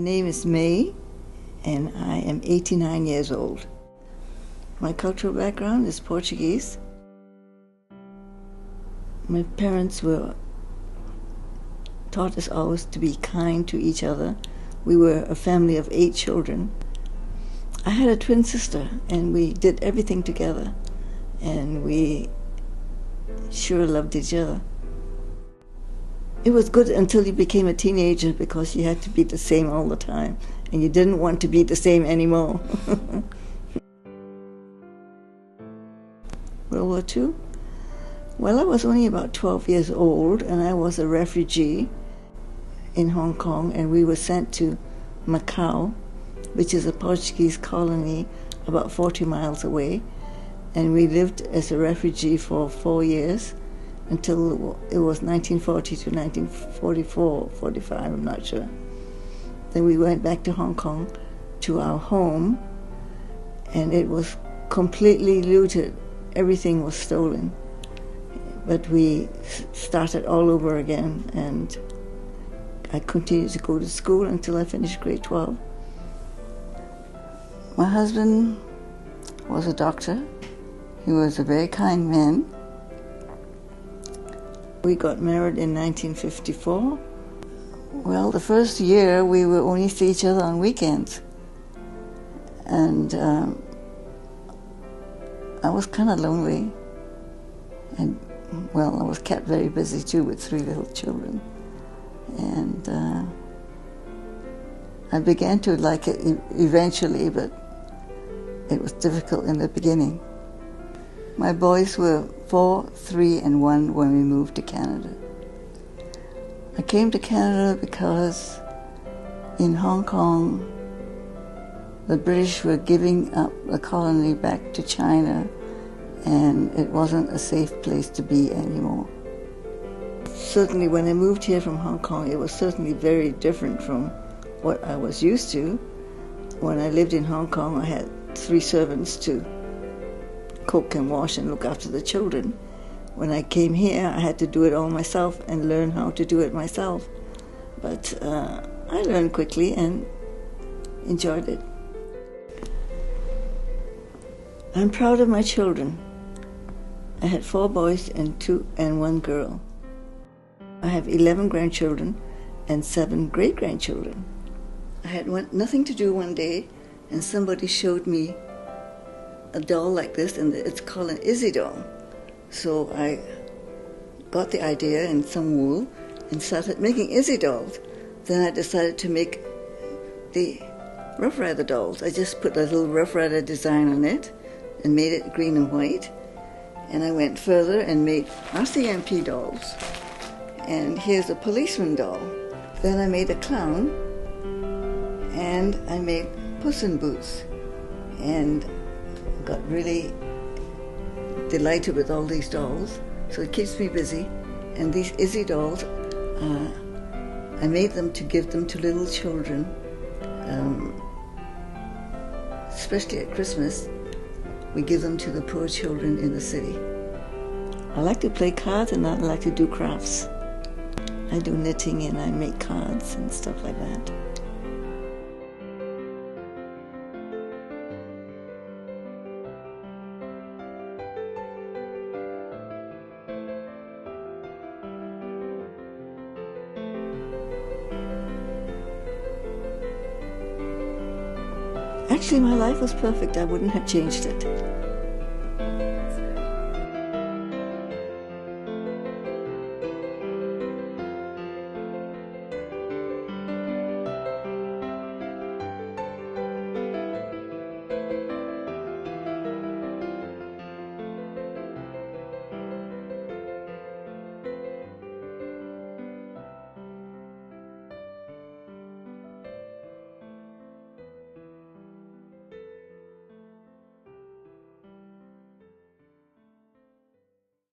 name is Mae, and I am 89 years old. My cultural background is Portuguese. My parents taught us always to be kind to each other. We were a family of 8 children. I had a twin sister, and we did everything together, and we sure loved each other. It was good until you became a teenager because you had to be the same all the time, and you didn't want to be the same anymore. World War II? Well, I was only about 12 years old, and I was a refugee in Hong Kong, and we were sent to Macau, which is a Portuguese colony about 40 miles away, and we lived as a refugee for 4 years until it was 1940 to 1944, 45, I'm not sure. Then we went back to Hong Kong, to our home, and it was completely looted. Everything was stolen. But we started all over again, and I continued to go to school until I finished grade 12. My husband was a doctor. He was a very kind man. We got married in 1954. Well, the first year we would only see each other on weekends. And I was kind of lonely. And, well, I was kept very busy too with 3 little children. And I began to like it eventually, but it was difficult in the beginning. My boys were 4, 3, and 1 when we moved to Canada. I came to Canada because in Hong Kong, the British were giving up the colony back to China, and it wasn't a safe place to be anymore. Certainly when I moved here from Hong Kong, it was certainly very different from what I was used to. When I lived in Hong Kong, I had 3 servants to cook and wash and look after the children. When I came here, I had to do it all myself and learn how to do it myself. But I learned quickly and enjoyed it. I'm proud of my children. I had 4 boys and 1 girl. I have 11 grandchildren and 7 great-grandchildren. I had nothing to do one day, and somebody showed me a doll like this, and it's called an Izzy doll. So I got the idea and some wool and started making Izzy dolls. Then I decided to make the Rough Rider dolls. I just put a little Rough Rider design on it and made it green and white. And I went further and made RCMP dolls. And here's a policeman doll. Then I made a clown, and I made Puss in Boots, and got really delighted with all these dolls. So it keeps me busy. And these Izzy dolls, I made them to give them to little children, especially at Christmas. We give them to the poor children in the city. I like to play cards, and I like to do crafts. I do knitting, and I make cards and stuff like that. Actually, my life was perfect. I wouldn't have changed it.